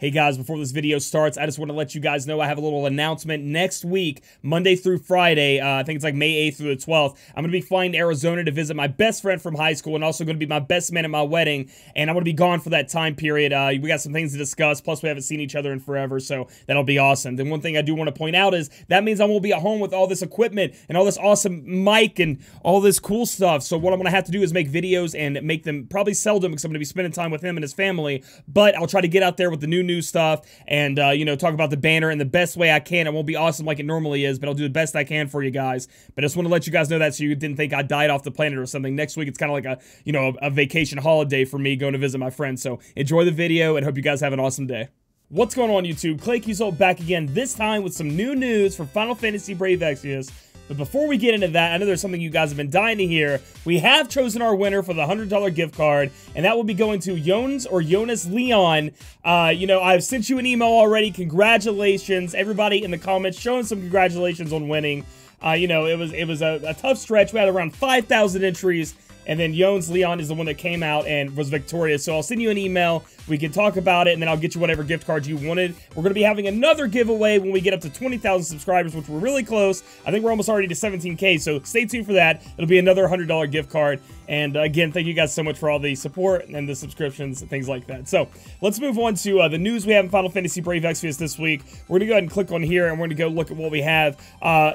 Hey guys, before this video starts, I just want to let you guys know I have a little announcement. Next week, Monday through Friday, I think it's like May 8th through the 12th, I'm going to be flying to Arizona to visit my best friend from high school and also going to be my best man at my wedding, and I'm going to be gone for that time period. We got some things to discuss, plus we haven't seen each other in forever, so that'll be awesome. Then one thing I do want to point out is that means I won't be at home with all this equipment and all this awesome mic and all this cool stuff, so what I'm going to have to do is make videos and make them, probably sell them because I'm going to be spending time with him and his family, but I'll try to get out there with the new stuff and, you know, talk about the banner in the best way I can. It won't be awesome like it normally is, but I'll do the best I can for you guys. But I just want to let you guys know that so you didn't think I died off the planet or something. Next week, it's kind of like a, you know, a vacation holiday for me going to visit my friends. So enjoy the video and hope you guys have an awesome day. What's going on, YouTube? Claic back again, this time with some new news for Final Fantasy Brave Exvius. But before we get into that, I know there's something you guys have been dying to hear. We have chosen our winner for the $100 gift card, and that will be going to Jones or Jonas Leon. You know, I've sent you an email already. Congratulations. Everybody in the comments showing some congratulations on winning. You know, it was a tough stretch. We had around 5,000 entries. And then Jones Leon is the one that came out and was victorious. So I'll send you an email. We can talk about it, and then I'll get you whatever gift card you wanted. We're going to be having another giveaway when we get up to 20,000 subscribers, which we're really close. I think we're almost already to 17K, so stay tuned for that. It'll be another $100 gift card. And again, thank you guys so much for all the support and the subscriptions and things like that. So let's move on to the news we have in Final Fantasy Brave Exvius this week. We're going to go ahead and click on here, and we're going to go look at what we have.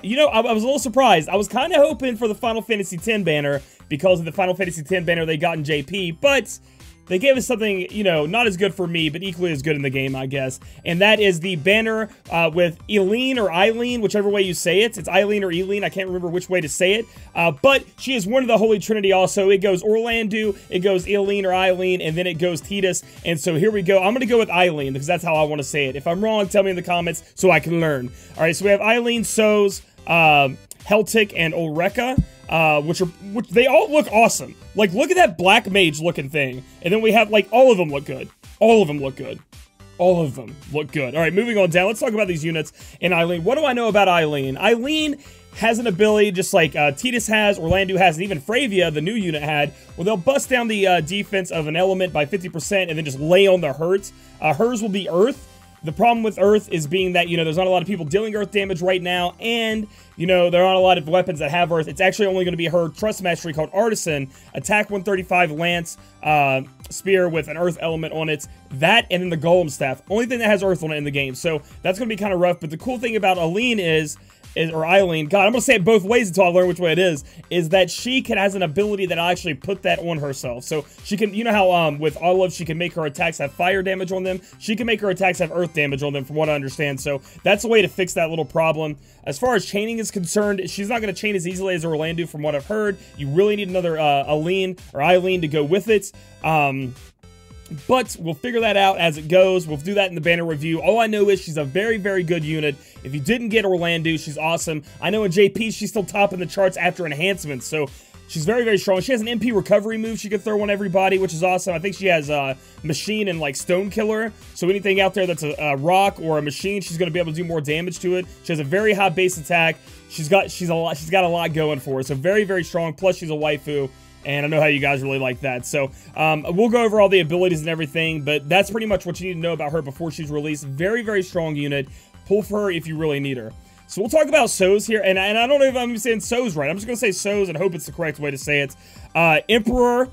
You know, I was a little surprised. I was kind of hoping for the Final Fantasy X banner, because of the Final Fantasy X banner they got in JP, but they gave us something, you know, not as good for me, but equally as good in the game, I guess. And that is the banner with Aileen or Aileen, whichever way you say it. It's Aileen or Aileen. I can't remember which way to say it. But she is one of the Holy Trinity also. It goes Orlando, it goes Aileen or Aileen, and then it goes Titus. And so here we go. I'm going to go with Aileen because that's how I want to say it. If I'm wrong, tell me in the comments so I can learn. All right, so we have Aileen, Soz, Heltic, and Ulrika. Which they all look awesome. Like, look at that black mage looking thing. And then we have, like, all of them look good. All of them look good. All of them look good. All right, moving on down. Let's talk about these units in Aileen. What do I know about Aileen? Aileen has an ability just like Titus has, Orlando has, and even Fravia, the new unit, had, where they'll bust down the defense of an element by 50% and then just lay on the hurts. Hers will be Earth. The problem with Earth is being that, you know, there's not a lot of people dealing Earth damage right now, and, you know, there aren't a lot of weapons that have Earth. It's actually only going to be her Trust Mastery called Artisan, Attack 135 Lance, Spear with an Earth element on it, that, and then the Golem Staff. Only thing that has Earth on it in the game, so that's going to be kind of rough, but the cool thing about Aileen or Aileen, God, I'm going to say it both ways until I learn which way it is that she has an ability that I actually put that on herself. So she can, you know how with Olive, she can make her attacks have fire damage on them? She can make her attacks have earth damage on them, from what I understand. So that's a way to fix that little problem. As far as chaining is concerned, she's not going to chain as easily as Orlando, from what I've heard. You really need another Aileen to go with it. But we'll figure that out as it goes. We'll do that in the banner review. All I know is she's a very, very good unit. If you didn't get Orlando, she's awesome. I know in JP, she's still top in the charts after enhancements, so she's very, very strong. She has an MP recovery move she can throw on everybody, which is awesome. I think she has Machine and, like, Stone Killer, so anything out there that's a rock or a machine, she's going to be able to do more damage to it. She has a very high base attack. She's got a lot going for her, so very, very strong, plus she's a waifu. And I know how you guys really like that. So, we'll go over all the abilities and everything, but that's pretty much what you need to know about her before she's released. Very, very strong unit. Pull for her if you really need her. So we'll talk about Soz here, and I don't know if I'm saying Soz right. I'm just going to say Soz and hope it's the correct way to say it. Emperor,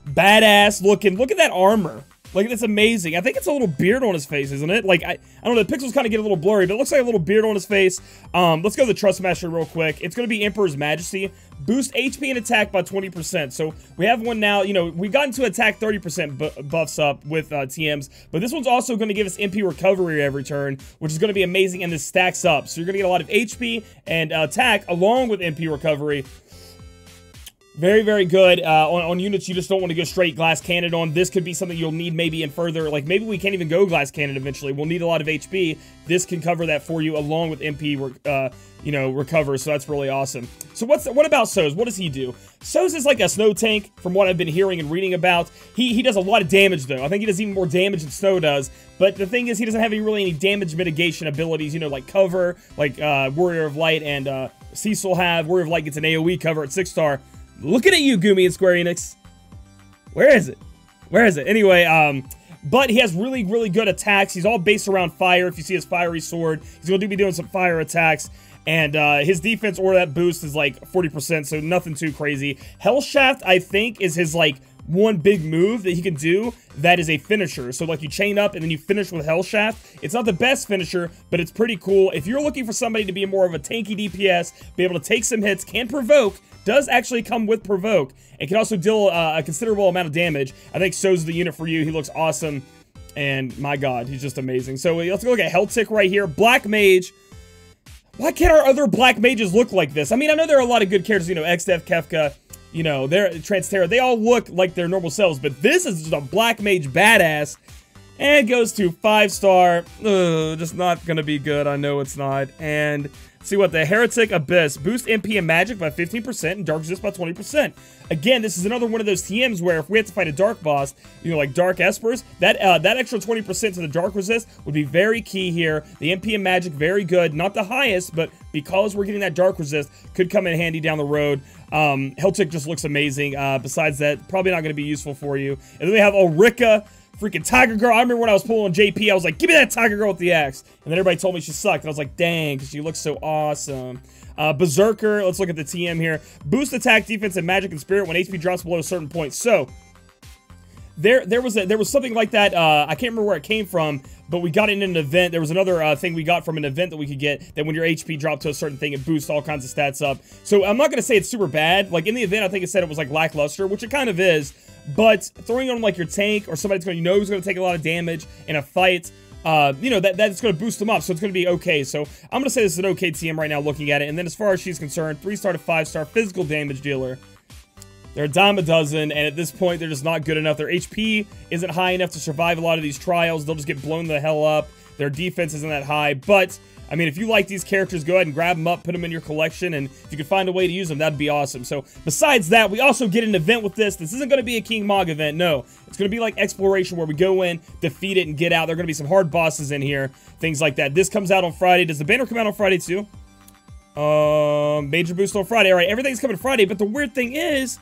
badass looking. Look at that armor. Like, that's amazing. I think it's a little beard on his face, isn't it? Like, I don't know, the pixels kind of get a little blurry, but it looks like a little beard on his face. Let's go to the Trust Master real quick. It's going to be Emperor's Majesty. Boost HP and attack by 20%. So, we have one now, you know, we got into attack 30% buffs up with TMs, but this one's also going to give us MP recovery every turn, which is going to be amazing, and this stacks up. So, you're going to get a lot of HP and attack along with MP recovery. Very, very good on units you just don't want to go straight glass cannon on. This could be something you'll need maybe in further, like maybe we can't even go glass cannon eventually. We'll need a lot of HP. This can cover that for you along with MP, you know, recover, so that's really awesome. So what about Soz? What does he do? Soz is like a snow tank from what I've been hearing and reading about. He does a lot of damage though. I think he does even more damage than Snow does. But the thing is, he doesn't have any damage mitigation abilities, you know, like cover, like Warrior of Light and Cecil have. Warrior of Light gets an AoE cover at 6-star. Looking at you, Gumi and Square Enix. Where is it? Where is it? Anyway, but he has really, really good attacks. He's all based around fire. If you see his fiery sword, he's going to be doing some fire attacks. And his defense or that boost is like 40%, so nothing too crazy. Hell Shaft, I think, is his like one big move that he can do that is a finisher. So like you chain up and then you finish with Hell Shaft. It's not the best finisher, but it's pretty cool. If you're looking for somebody to be more of a tanky DPS, be able to take some hits, can provoke, does actually come with provoke, and can also deal a considerable amount of damage. I think So's the unit for you. He looks awesome, and my god, he's just amazing. So let's go look at Helltick right here. Black Mage. Why can't our other Black Mages look like this? I mean, I know there are a lot of good characters, you know, XDev, Kefka, you know, they're Transterra. They all look like their normal selves, but this is just a Black Mage badass. And it goes to 5-star. Just not gonna be good. I know it's not. And see what the Heretic Abyss. Boost MP and magic by 15% and dark resist by 20%. Again, this is another one of those TMs where if we have to fight a dark boss, you know, like Dark Espers, that extra 20% to the dark resist would be very key here. The MP and magic, very good. Not the highest, but because we're getting that dark resist, could come in handy down the road. Helltick just looks amazing. Besides that, probably not going to be useful for you. And then we have Ulrika. Freaking Tiger Girl. I remember when I was pulling on JP, I was like, give me that Tiger Girl with the axe. And then everybody told me she sucked. And I was like, dang, because she looks so awesome. Berserker. Let's look at the TM here. Boost attack, defense, and magic and spirit when HP drops below a certain point. So, there was something like that. I can't remember where it came from, but we got it in an event. There was another thing we got from an event that we could get, that when your HP dropped to a certain thing, it boosts all kinds of stats up. So, I'm not going to say it's super bad. Like, in the event, I think it said it was, like, lackluster, which it kind of is. But throwing on like your tank or somebody that's going to, you know, who's going to take a lot of damage in a fight, you know, that's going to boost them up. So it's going to be okay. So I'm going to say this is an okay TM right now looking at it. And then as far as she's concerned, 3-star to 5-star physical damage dealer. They're a dime a dozen, and at this point, they're just not good enough. Their HP isn't high enough to survive a lot of these trials. They'll just get blown the hell up. Their defense isn't that high, but I mean, if you like these characters, go ahead and grab them up, put them in your collection, and if you can find a way to use them, that'd be awesome. So, besides that, we also get an event with this. This isn't going to be a King Mog event, no. It's going to be like Exploration, where we go in, defeat it, and get out. There are going to be some hard bosses in here, things like that. This comes out on Friday. Does the banner come out on Friday, too? Major boost on Friday. All right, everything's coming Friday, but the weird thing is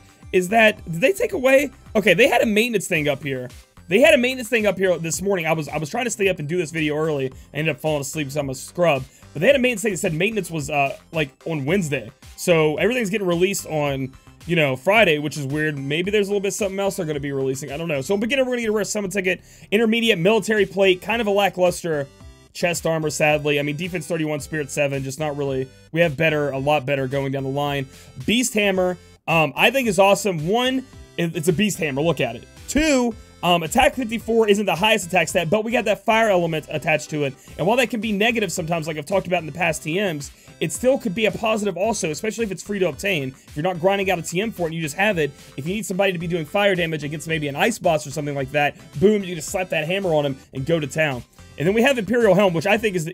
that, did they take away? Okay, they had a maintenance thing up here. They had a maintenance thing up here this morning. I was trying to stay up and do this video early. I ended up falling asleep because I'm a scrub. But they had a maintenance thing that said maintenance was, like, on Wednesday. So, everything's getting released on, you know, Friday, which is weird. Maybe there's a little bit something else they're going to be releasing. I don't know. So, in beginner, we're going to get a rare summon ticket. Intermediate, military plate. Kind of a lackluster chest armor, sadly. I mean, defense 31, spirit 7. Just not really. We have better, a lot better going down the line. Beast hammer, I think is awesome. 1, it's a beast hammer. Look at it. 2, attack 54 isn't the highest attack stat, but we got that fire element attached to it. And while that can be negative sometimes, like I've talked about in the past TMs, it still could be a positive also, especially if it's free to obtain. If you're not grinding out a TM for it and you just have it, if you need somebody to be doing fire damage against maybe an ice boss or something like that, boom, you can just slap that hammer on him and go to town. And then we have Imperial Helm, which I think is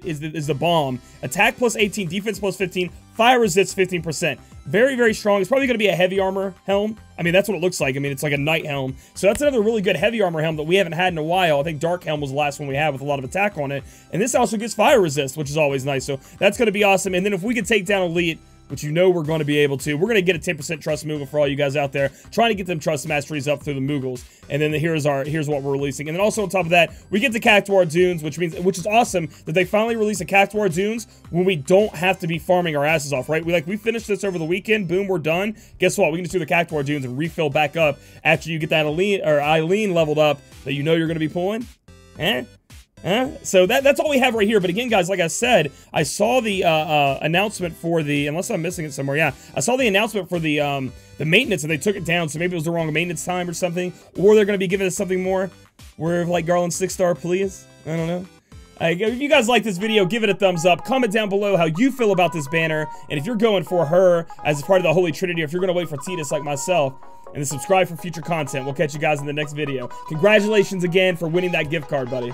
the bomb. Attack plus 18, defense plus 15, fire resist 15%. Very, very strong. It's probably going to be a heavy armor helm. I mean, that's what it looks like. I mean, it's like a knight helm. So that's another really good heavy armor helm that we haven't had in a while. I think Dark Helm was the last one we had with a lot of attack on it. And this also gets fire resist, which is always nice. So that's going to be awesome. And then if we can take down Elite, which you know we're going to be able to. We're going to get a 10% trust Moogle for all you guys out there, trying to get them trust masteries up through the Moogles. And then here's what we're releasing. And then also on top of that, we get the Cactuar Dunes, which is awesome that they finally release a Cactuar Dunes when we don't have to be farming our asses off, right? We finished this over the weekend, boom, we're done. Guess what? We can just do the Cactuar Dunes and refill back up after you get that Aileen leveled up that you know you're going to be pulling. So that's all we have right here. But again, guys, like I said, I saw the announcement for the, unless I'm missing it somewhere, yeah, I saw the announcement for the maintenance and they took it down, so maybe it was the wrong maintenance time or something, or they're going to be giving us something more. We're like Garland 6-star, please. I don't know. If you guys like this video, give it a thumbs up. Comment down below how you feel about this banner, and if you're going for her as part of the Holy Trinity, or if you're going to wait for Titus like myself. And then subscribe for future content. We'll catch you guys in the next video. Congratulations again for winning that gift card, buddy.